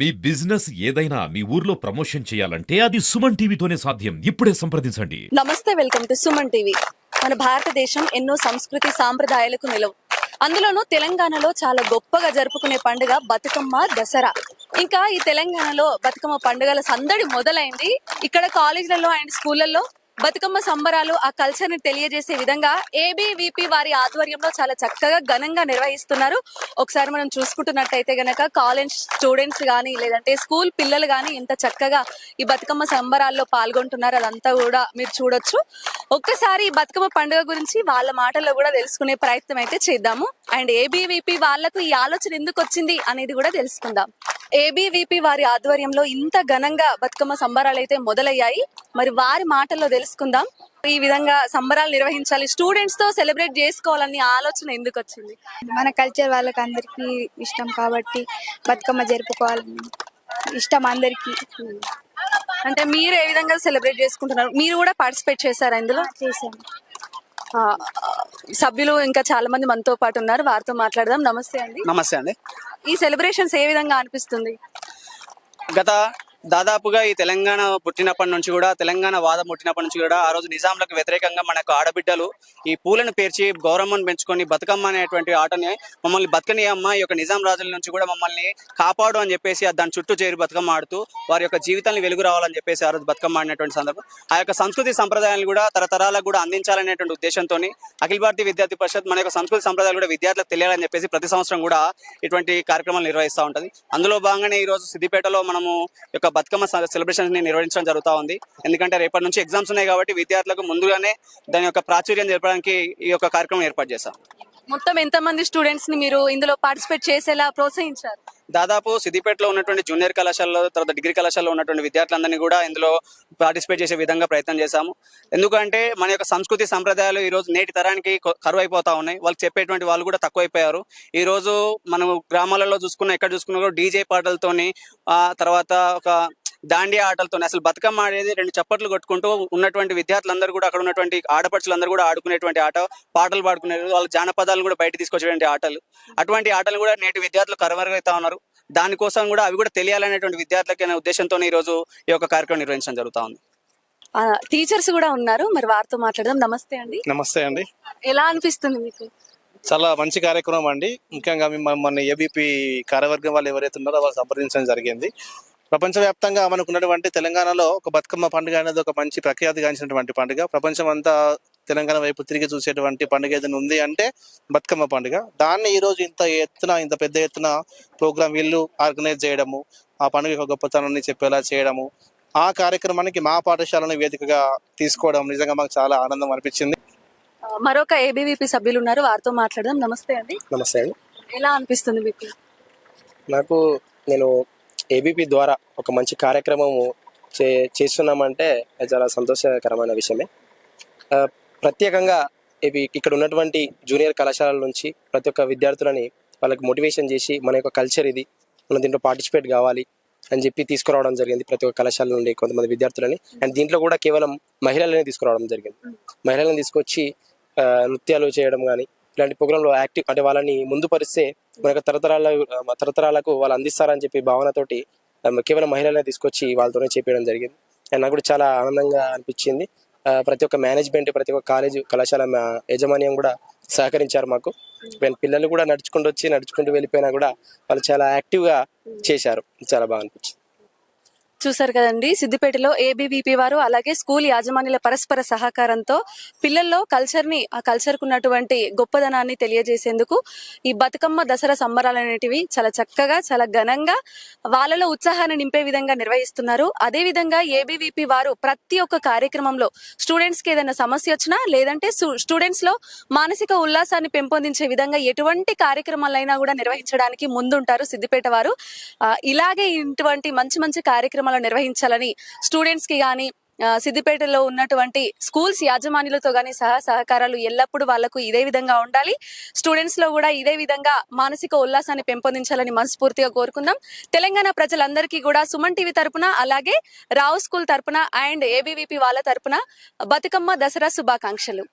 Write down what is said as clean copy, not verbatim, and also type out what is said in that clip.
మీ business ఏదైనా మీ ఊర్లో promotion చేయాలంటే అది సుమన్ టీవీతోనే సాధ్యం. ఇప్పుడే సంప్రదించండి. నమస్తే, వెల్కమ్ టు సుమన్ టీవీ. మన భారతదేశం ఎన్నో సంస్కృతి సాంప్రదాయాలకు నిలవు. అందులోనూ తెలంగాణలో చాలా గొప్పగా జరుపుకునే పండుగ బతుకమ్మ, దసరా. ఇంకా ఈ తెలంగాణలో బతుకమ్మ పండుగల సందడి మొదలైంది. ఇక్కడ కాలేజీలలో అండ్ స్కూళ్ళల్లో బతుకమ్మ సంబరాలు ఆ కల్చర్ ని తెలియజేసే విధంగా ఏబీవీపీ వారి ఆధ్వర్యంలో చాలా చక్కగా ఘనంగా నిర్వహిస్తున్నారు. ఒకసారి మనం చూసుకుంటున్నట్టయితే గనక కాలేజ్ స్టూడెంట్స్ కానీ లేదంటే స్కూల్ పిల్లలు కానీ ఎంత చక్కగా ఈ బతుకమ్మ సంబరాల్లో పాల్గొంటున్నారు, అదంతా కూడా మీరు చూడొచ్చు. ఒక్కసారి ఈ బతుకమ్మ పండుగ గురించి వాళ్ళ మాటల్లో కూడా తెలుసుకునే ప్రయత్నం అయితే చేద్దాము. అండ్ ఏబీవీపీ వాళ్లకు ఈ ఆలోచన ఎందుకు వచ్చింది అనేది కూడా తెలుసుకుందాం. ఏబీవీపీ వారి ఆధ్వర్యంలో ఇంత ఘనంగా బతుకమ్మ సంబరాలు అయితే మొదలయ్యాయి. మరి వారి మాటల్లో తెలుసుకుందాం. ఈ విధంగా సంబరాలు నిర్వహించాలి, స్టూడెంట్స్ తో సెలబ్రేట్ చేసుకోవాలని ఆలోచన ఎందుకు వచ్చింది? మన కల్చర్ వాళ్ళకి అందరికీ ఇష్టం కాబట్టి బతుకమ్మ జరుపుకోవాలని ఇష్టం అందరికీ. అంటే మీరు ఏ విధంగా సెలబ్రేట్ చేసుకుంటున్నారు? మీరు కూడా పార్టిసిపేట్ చేశారా ఇందులో? చేశాను. సభ్యులు ఇంకా చాలా మంది మనతో పాటు ఉన్నారు, వారితో మాట్లాడదాం. నమస్తే అండి. నమస్తే అండి. ఈ సెలబ్రేషన్స్ ఏ విధంగా అనిపిస్తుంది? గత దాదాపుగా ఈ తెలంగాణ పుట్టినప్పటి నుంచి కూడా, తెలంగాణ వాదం పుట్టినప్పటి నుంచి కూడా ఆ రోజు నిజాంలకు వ్యతిరేకంగా మనకు ఆడబిడ్డలు ఈ పూలను పేర్చి గౌరమ్మను పెంచుకొని బతుకమ్మ అనేటువంటి ఆటని మమ్మల్ని బతుకని అమ్మ ఈ యొక్క నిజాం రాజుల నుంచి కూడా మమ్మల్ని కాపాడు అని చెప్పేసి దాని చుట్టూ చేరి బతుకమ్మ ఆడుతూ వారి యొక్క జీవితాన్ని వెలుగు రావాలని చెప్పేసి ఆ రోజు బతుకమ్మ ఆడినటువంటి సందర్భం. ఆ యొక్క సంస్కృతి సంప్రదాయాలను కూడా తరతరాలకు కూడా అందించాలనేటువంటి ఉద్దేశంతో అఖిల భారతీయ విద్యార్థి పరిషత్ మన యొక్క సంస్కృతి సంప్రదాయాలు కూడా విద్యార్థులకు తెలియాలని చెప్పేసి ప్రతి సంవత్సరం కూడా ఇటువంటి కార్యక్రమాలు నిర్వహిస్తూ ఉంటుంది. అందులో భాగంగానే ఈ రోజు సిద్దిపేటలో మనము యొక్క బతుకమ్మ సెలబ్రేషన్స్ ని నిర్వహించడం జరుగుతూ ఉంది. ఎందుకంటే రేపటి నుంచి ఎగ్జామ్స్ ఉన్నాయి కాబట్టి విద్యార్థులకు ముందుగానే దాని యొక్క ప్రాచుర్యం జరపడానికి ఈ యొక్క కార్యక్రమం ఏర్పాటు చేశాం. మొత్తం ఎంతమంది స్టూడెంట్స్ ని మీరు ఇందులో పార్టిసిపేట్ చేసేలా ప్రోత్సహించారు? దాదాపు సిద్దిపేటలో ఉన్నటువంటి జూనియర్ కళాశాలలో, తర్వాత డిగ్రీ కళాశాలలో ఉన్నటువంటి విద్యార్థులందరినీ కూడా ఇందులో పార్టిసిపేట్ చేసే విధంగా ప్రయత్నం చేశాము. ఎందుకంటే మన యొక్క సంస్కృతి సంప్రదాయాలు ఈ రోజు నేటి తరానికి కరువు అయిపోతా ఉన్నాయి. వాళ్ళు చెప్పేటువంటి వాళ్ళు కూడా తక్కువైపోయారు. ఈ రోజు మనం గ్రామాలలో చూసుకున్న, ఎక్కడ చూసుకున్నా కూడా డీజే పాటలతోని తర్వాత ఒక దాండియా ఆటలతో అసలు బతుకమ్మ ఆడేది రెండు చప్పట్లు కొట్టుకుంటూ ఉన్నటువంటి విద్యార్థులందరూ కూడా, అక్కడ ఉన్నటువంటి ఆడపడుచులందరూ కూడా ఆడుకునేటువంటి ఆట, పాటలు పాడుకునేది, వాళ్ళ జానపదాలను కూడా బయట తీసుకొచ్చేటువంటి ఆటలు. అటువంటి ఆటలు కూడా నేటి విద్యార్థులు కరువైతా ఉన్నారు. దానికోసం కూడా అవి కూడా తెలియాలనేటువంటి విద్యార్థులకి అనే ఉద్దేశంతో ఈ రోజు ఈ యొక్క కార్యక్రమం నిర్వహించడం జరుగుతా ఉంది. టీచర్స్ కూడా ఉన్నారు, మరి వారితో మాట్లాడదాం. నమస్తే అండి. నమస్తే అండి. ఎలా అనిపిస్తుంది మీకు? చాలా మంచి కార్యక్రమం అండి. ముఖ్యంగా మన ఏబీపీ కార్యవర్గం వాళ్ళు ఎవరైతే ఉన్నారో వాళ్ళు సంప్రదించడం జరిగింది. ప్రపంచవ్యాప్తంగా మనకు ఉన్నటువంటి తెలంగాణలో ఒక బతుకమ్మ పండుగ అనేది ఒక మంచి ప్రఖ్యాతిగాంచినటువంటి పండుగ. ప్రపంచం అంతా తెలంగాణ వైపు తిరిగి చూసేటువంటి పండుగ ఏదైనా ఉంది అంటే బతుకమ్మ పండుగ. దాన్ని ఈరోజు ఇంత పెద్ద ఎత్తున ప్రోగ్రామ్ వీళ్ళు ఆర్గనైజ్ చేయడము, ఆ పండుగ యొక్క గొప్పతనాన్ని చెప్పేలా చేయడము, ఆ కార్యక్రమానికి మా పాఠశాలను వేదికగా తీసుకోవడం నిజంగా మాకు చాలా ఆనందం అనిపించింది. మరొక ఏబీవీపీ సభ్యులు ఉన్నారు, వారితో మాట్లాడదాం. నమస్తే అండి. నమస్తే అండి. ఎలా అనిపిస్తుంది మీకు? నాకు నేను ఏబీపీ ద్వారా ఒక మంచి కార్యక్రమము చేస్తున్నామంటే అది చాలా సంతోషకరమైన విషయమే. ప్రత్యేకంగా ఇక్కడ ఉన్నటువంటి జూనియర్ కళాశాలల నుంచి ప్రతి ఒక్క విద్యార్థులని వాళ్ళకి మోటివేషన్ చేసి మన యొక్క కల్చర్ ఇది, మనం దీంట్లో పార్టిసిపేట్ కావాలి అని చెప్పి తీసుకురావడం జరిగింది. ప్రతి ఒక్క కళాశాల నుండి కొంతమంది విద్యార్థులని. అండ్ దీంట్లో కూడా కేవలం మహిళలనే తీసుకురావడం జరిగింది. మహిళలను తీసుకొచ్చి నృత్యాలు చేయడం కానీ ఇలాంటి ప్రోగ్రాంలో యాక్టివ్ అంటే వాళ్ళని ముందు పరిస్తే మన యొక్క తరతరాలకు వాళ్ళు అందిస్తారని చెప్పి భావనతోటి కేవలం మహిళలనే తీసుకొచ్చి వాళ్ళతోనే చేపించడం జరిగింది. అండ్ నాకు కూడా చాలా ఆనందంగా అనిపించింది. ప్రతి ఒక్క మేనేజ్మెంట్, ప్రతి ఒక్క కళాశాల యాజమాన్యం కూడా సహకరించారు మాకు. పిల్లలు కూడా నడుచుకుంటూ వెళ్ళిపోయినా కూడా వాళ్ళు చాలా యాక్టివ్గా చేశారు. చాలా బాగా అనిపించింది. చూసారు కదండి, సిద్దిపేటలో ఏబీవీపీ వారు అలాగే స్కూల్ యాజమాన్యుల పరస్పర సహకారంతో పిల్లల్లో ఆ కల్చర్ కు ఉన్నటువంటి గొప్పదనాన్ని తెలియజేసేందుకు ఈ బతుకమ్మ, దసరా సంబరాలు అనేటివి చాలా చక్కగా, చాలా ఘనంగా వాళ్ళలో ఉత్సాహాన్ని నింపే విధంగా నిర్వహిస్తున్నారు. అదే విధంగా ఏబీవీపీ వారు ప్రతి ఒక్క కార్యక్రమంలో స్టూడెంట్స్ కి ఏదైనా సమస్య వచ్చినా లేదంటే స్టూడెంట్స్ లో మానసిక ఉల్లాసాన్ని పెంపొందించే విధంగా ఎటువంటి కార్యక్రమాలైనా కూడా నిర్వహించడానికి ముందుంటారు సిద్దిపేట వారు. ఇలాగే ఇటువంటి మంచి మంచి కార్యక్రమాలు నిర్వహించాలని స్టూడెంట్స్ కి గానీ, సిద్దిపేటలో ఉన్నటువంటి స్కూల్స్ యాజమాన్యులతో గానీ సహకారాలు ఎల్లప్పుడూ వాళ్లకు ఇదే విధంగా ఉండాలి. స్టూడెంట్స్ లో కూడా ఇదే విధంగా మానసిక ఉల్లాసాన్ని పెంపొందించాలని మనస్ఫూర్తిగా కోరుకుందాం. తెలంగాణ ప్రజలందరికీ కూడా సుమన్ టీవీ తరపున, అలాగే రావు స్కూల్ తరపున అండ్ ఏబీవీపీ వాళ్ళ తరపున బతుకమ్మ, దసరా శుభాకాంక్షలు.